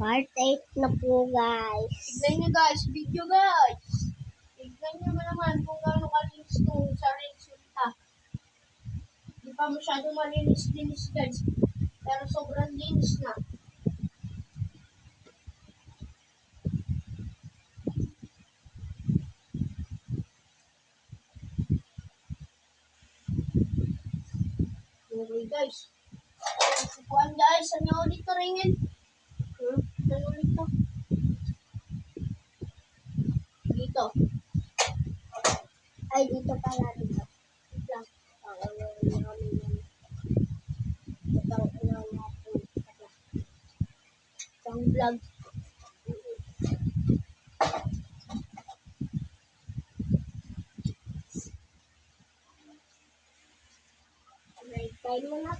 Part 8 na po, guys. Tignan nyo guys, video guys. Tignan nyo naman kung gaano kalinis itong sa resulta. Hindi pa masyadong malinis-linis guys. Pero sobrang linis na. Okay guys. Kukuhan guys, saan nyo ulit to ringin? Saan ulit to? Dito. Ay, dito pala, dito. Lang. Itong ano natin. Isang vlog. Try mo na.